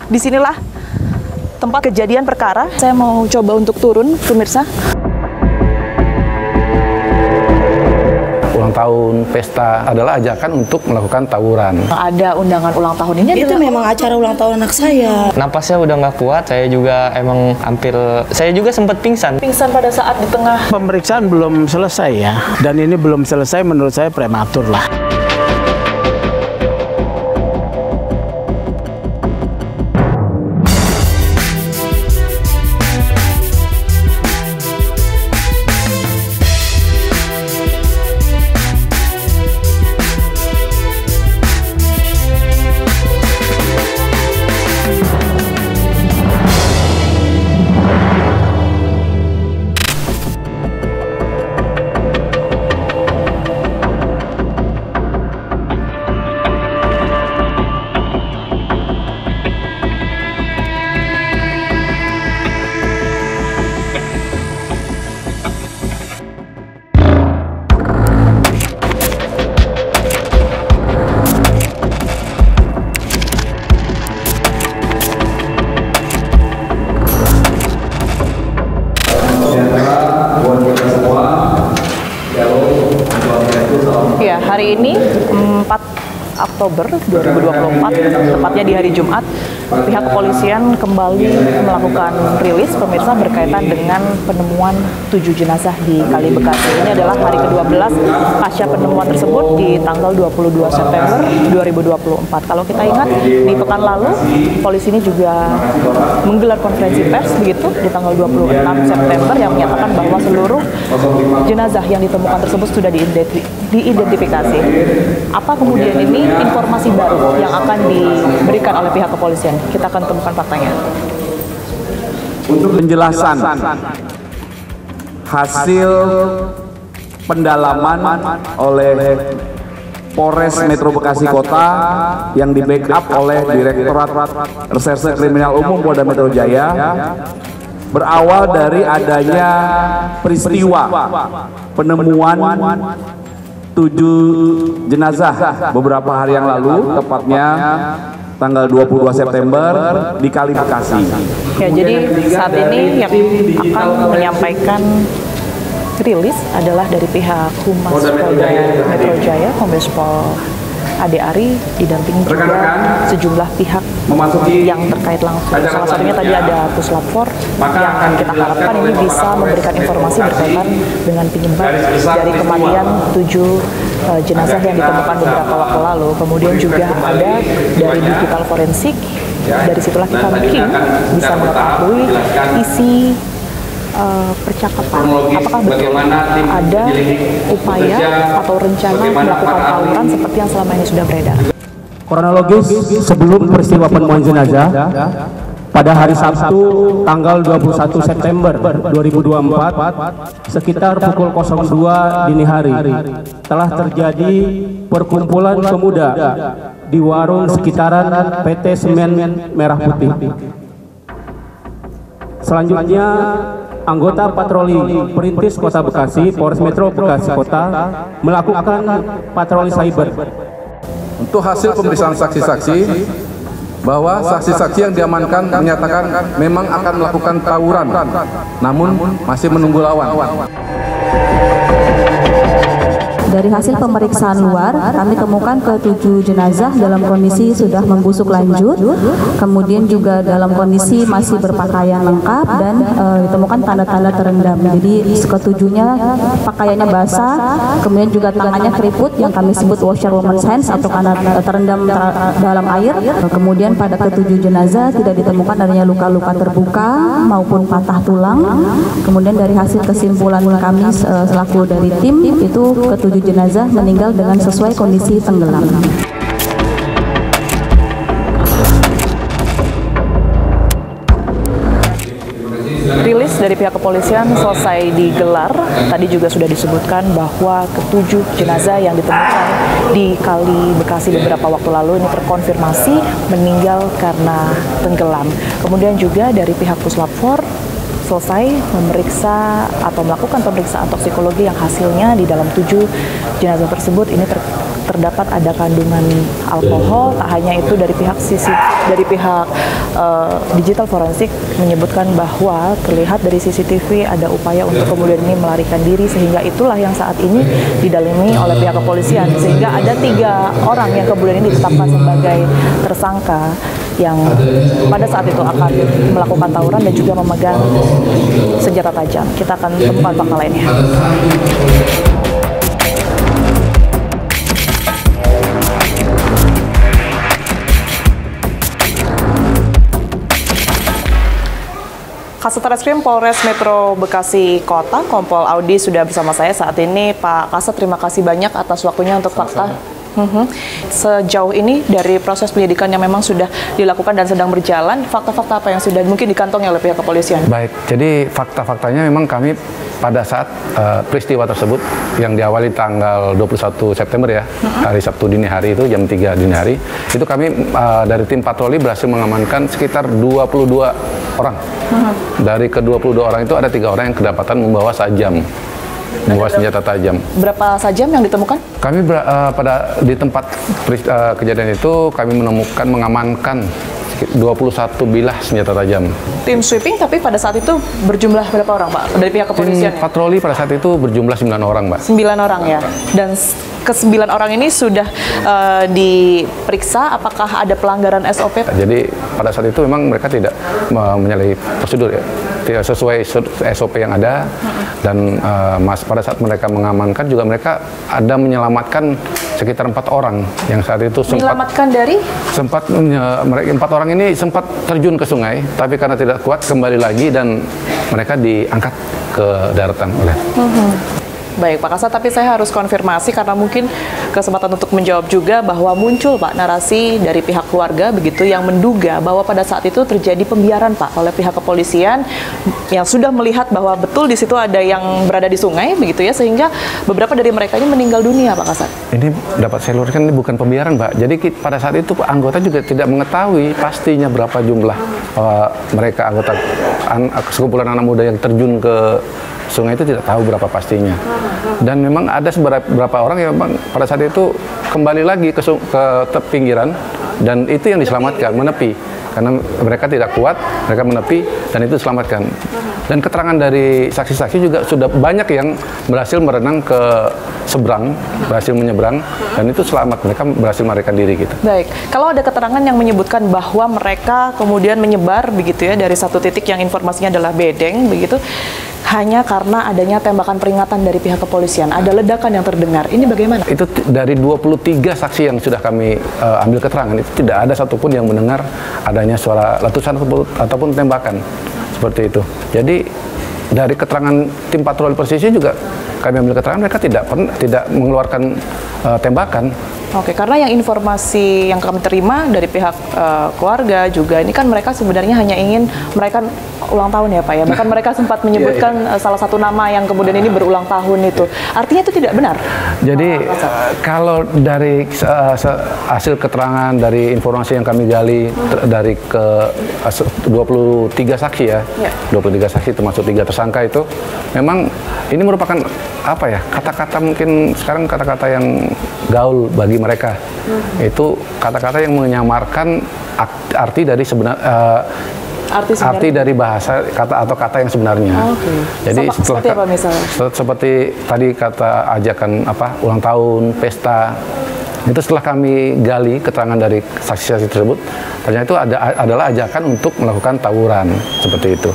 disinilah tempat kejadian perkara. Saya mau coba untuk turun, pemirsa. Ulang tahun pesta adalah ajakan untuk melakukan tawuran. Ada undangan ulang tahun ini. Itu memang acara ulang tahun anak saya. Napasnya udah nggak kuat, saya juga emang saya juga sempat pingsan. Pingsan pada saat di tengah. Pemeriksaan belum selesai ya, dan ini belum selesai menurut saya prematur lah. Ya, hari ini 4 Oktober 2024, tepatnya di hari Jumat, pihak kepolisian kembali melakukan rilis pemirsa berkaitan dengan penemuan 7 jenazah di Kali Bekasi. Ini adalah hari ke-12 pasca penemuan tersebut di tanggal 22 September 2024. Kalau kita ingat, di pekan lalu, polisi ini juga menggelar konferensi pers begitu di tanggal 26 September yang menyatakan bahwa seluruh jenazah yang ditemukan tersebut sudah diidentifikasi. Apa kemudian ini informasi baru yang akan diberikan oleh pihak kepolisian? Kita akan temukan faktanya. Untuk penjelasan hasil pendalaman oleh Polres Metro Bekasi Kota yang di backup oleh Direktorat Reserse Kriminal Umum Polda Metro Jaya berawal dari adanya peristiwa penemuan 7 jenazah beberapa hari yang lalu, tepatnya tanggal 22 September di Kali Bekasi. Ya, jadi saat ini yang akan menyampaikan rilis adalah dari pihak Humas Polda Metro Jaya, Kombes Pol Ade Ari, didampingi juga sejumlah pihak yang terkait langsung. Salah satunya tadi ada Puslap 4 yang kita harapkan ini bisa memberikan informasi berkaitan dengan penyebab dari kematian 7 jenazah yang ditemukan beberapa waktu lalu. Kemudian juga ada dari digital forensik. Dari situlah kita mungkin bisa mengetahui isi percakapan, apakah betul ada upaya atau rencana melakukan tawuran seperti yang selama ini sudah beredar. Kronologis sebelum peristiwa penemuan jenazah pada hari Sabtu tanggal 21 September 2024 sekitar pukul 02 dini hari telah terjadi perkumpulan pemuda di warung sekitaran PT Semen Merah Putih. Selanjutnya anggota patroli Perintis Kota Bekasi, Polres Metro Bekasi Kota melakukan patroli cyber. Untuk hasil pemeriksaan saksi-saksi, bahwa saksi-saksi yang diamankan menyatakan memang akan melakukan tawuran, namun masih menunggu lawan. Dari hasil pemeriksaan luar, kami temukan ke-7 jenazah dalam kondisi sudah membusuk lanjut, kemudian juga dalam kondisi masih berpakaian lengkap dan ditemukan tanda-tanda terendam. Jadi ke-7-nya pakaiannya basah, kemudian juga tangannya keriput yang kami sebut washerwoman's hands atau karena terendam dalam air. Kemudian pada ke-7 jenazah tidak ditemukan adanya luka-luka terbuka maupun patah tulang. Kemudian dari hasil kesimpulan kami selaku dari tim itu ke-7 jenazah meninggal dengan sesuai kondisi tenggelam. Rilis dari pihak kepolisian selesai digelar. Tadi juga sudah disebutkan bahwa ke-7 jenazah yang ditemukan di Kali Bekasi beberapa waktu lalu ini terkonfirmasi meninggal karena tenggelam. Kemudian juga dari pihak Puslap 4 selesai memeriksa atau melakukan pemeriksaan toksikologi yang hasilnya di dalam 7 jenazah tersebut ini terdapat ada kandungan alkohol. Tak hanya itu, dari pihak digital forensik menyebutkan bahwa terlihat dari CCTV ada upaya untuk kemudian ini melarikan diri, sehingga itulah yang saat ini didalami oleh pihak kepolisian, sehingga ada 3 orang yang kemudian ini ditetapkan sebagai tersangka yang pada saat itu akan melakukan tawuran dan juga memegang senjata tajam. Kita akan temukan fakta lainnya. Kasat Polres Metro Bekasi Kota, Kompol Audi sudah bersama saya saat ini. Pak Kasat, terima kasih banyak atas waktunya untuk fakta. Sejauh ini dari proses penyidikan yang memang sudah dilakukan dan sedang berjalan, fakta-fakta apa yang sudah mungkin dikantongi oleh pihak kepolisian? Baik, jadi fakta-faktanya memang kami pada saat peristiwa tersebut yang diawali tanggal 21 September ya, hari Sabtu dini hari itu jam 3 dini hari, itu kami dari tim patroli berhasil mengamankan sekitar 22 orang. Dari ke-22 orang itu ada 3 orang yang kedapatan membawa sajam. Membawa senjata tajam. Berapa sajam yang ditemukan? Kami di tempat kejadian itu kami mengamankan 21 bilah senjata tajam. Tim sweeping tapi pada saat itu berjumlah berapa orang, Pak? Dari pihak kepolisian? Tim patroli pada saat itu berjumlah 9 orang, Mbak. 9 orang ya. Dan ke-9 orang ini sudah diperiksa, apakah ada pelanggaran SOP? Jadi pada saat itu memang mereka tidak menyalahi prosedur ya. Tidak sesuai SOP yang ada, dan pada saat mereka mengamankan juga mereka ada menyelamatkan sekitar 4 orang yang saat itu sempat 4 orang ini sempat terjun ke sungai, tapi karena tidak kuat kembali lagi dan mereka diangkat ke daratan oleh. Baik Pak Kasat, tapi saya harus konfirmasi karena mungkin kesempatan untuk menjawab juga bahwa muncul Pak narasi dari pihak keluarga begitu yang menduga bahwa pada saat itu terjadi pembiaran Pak oleh pihak kepolisian yang sudah melihat bahwa betul di situ ada yang berada di sungai begitu ya, sehingga beberapa dari mereka ini meninggal dunia Pak Kasat. Ini dapat saya luruskan, ini bukan pembiaran Pak. Jadi pada saat itu anggota juga tidak mengetahui pastinya berapa jumlah mereka anggota sekumpulan anak muda yang terjun ke sungai itu, tidak tahu berapa pastinya. Dan memang ada beberapa orang yang memang pada saat itu kembali lagi ke pinggiran, dan itu yang diselamatkan, menepi. Karena mereka tidak kuat, mereka menepi, dan itu diselamatkan. Dan keterangan dari saksi-saksi juga sudah banyak yang berhasil merenang ke seberang, berhasil menyeberang, dan itu selamat, mereka berhasil melarikan diri gitu. Baik, kalau ada keterangan yang menyebutkan bahwa mereka kemudian menyebar begitu ya dari satu titik yang informasinya adalah bedeng begitu, hanya karena adanya tembakan peringatan dari pihak kepolisian, ada ledakan yang terdengar, ini bagaimana? Itu dari 23 saksi yang sudah kami ambil keterangan, itu tidak ada satupun yang mendengar adanya suara letusan ataupun tembakan seperti itu. Jadi dari keterangan tim patroli presisi juga kami ambil keterangan, mereka tidak mengeluarkan tembakan. Oke, karena yang informasi yang kami terima dari pihak keluarga juga, ini kan mereka sebenarnya hanya ingin merayakan ulang tahun ya Pak ya. Bahkan mereka sempat menyebutkan salah satu nama yang kemudian ini berulang tahun itu. Artinya itu tidak benar? Jadi kalau dari hasil keterangan dari informasi yang kami gali dari ke 23 saksi ya, 23 saksi termasuk 3 tersangka itu, memang ini merupakan apa ya, kata-kata mungkin sekarang kata-kata yang gaul bagi mereka. Itu kata-kata yang menyamarkan arti dari arti dari bahasa kata atau kata yang sebenarnya. Jadi seperti tadi kata ajakan ulang tahun, pesta. Itu setelah kami gali keterangan dari saksi-saksi tersebut, ternyata itu adalah ajakan untuk melakukan tawuran seperti itu.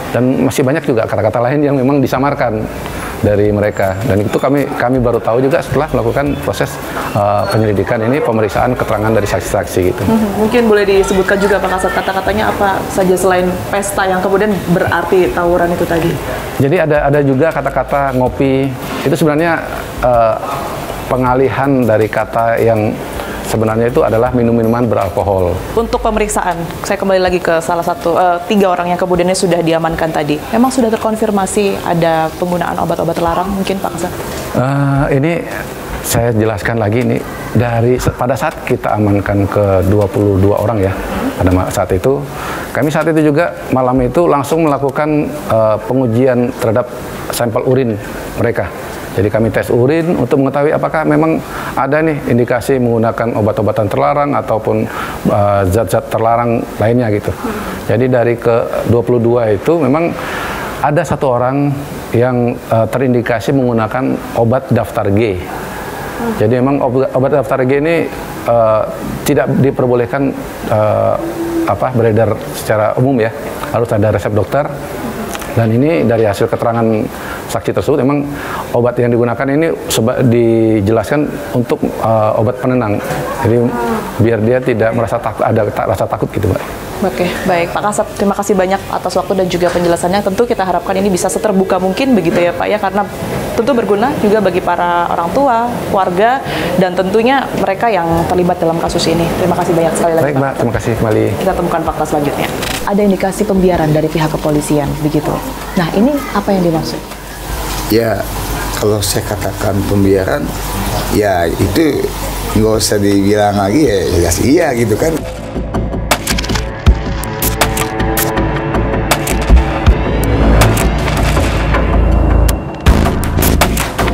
Dan masih banyak juga kata-kata lain yang memang disamarkan dari mereka, dan itu kami baru tahu juga setelah melakukan proses penyelidikan ini, pemeriksaan keterangan dari saksi-saksi gitu. Mungkin boleh disebutkan juga Pak Kasat kata-katanya apa saja selain pesta yang kemudian berarti tawuran itu tadi? Jadi ada juga kata-kata ngopi, itu sebenarnya pengalihan dari kata yang sebenarnya itu adalah minum-minuman beralkohol. Untuk pemeriksaan, saya kembali lagi ke salah satu 3 orang yang kemudiannya sudah diamankan tadi. Memang sudah terkonfirmasi ada penggunaan obat-obat terlarang mungkin Pak Kasat? Ini saya jelaskan lagi, ini pada saat kita amankan ke 22 orang ya, pada saat itu kami saat itu juga malam itu langsung melakukan pengujian terhadap sampel urin mereka. Jadi kami tes urin untuk mengetahui apakah memang ada nih indikasi menggunakan obat-obatan terlarang ataupun zat-zat terlarang lainnya gitu. Jadi dari ke 22 itu memang ada satu orang yang terindikasi menggunakan obat daftar G. Jadi memang obat daftar G ini tidak diperbolehkan beredar secara umum ya, harus ada resep dokter. Dan ini dari hasil keterangan saksi tersebut, memang obat yang digunakan ini dijelaskan untuk obat penenang. Jadi biar dia tidak merasa ada rasa takut gitu, Mbak. Oke, baik Pak Kasat, terima kasih banyak atas waktu dan juga penjelasannya. Tentu kita harapkan ini bisa seterbuka mungkin begitu ya Pak ya, karena tentu berguna juga bagi para orang tua, keluarga, dan tentunya mereka yang terlibat dalam kasus ini. Terima kasih banyak sekali lagi. Baik Mbak, terima kasih kembali. Kita temukan fakta selanjutnya. Ada indikasi pembiaran dari pihak kepolisian begitu. Nah ini apa yang dimaksud? Ya, kalau saya katakan pembiaran, ya itu nggak usah dibilang lagi ya jelas iya gitu kan.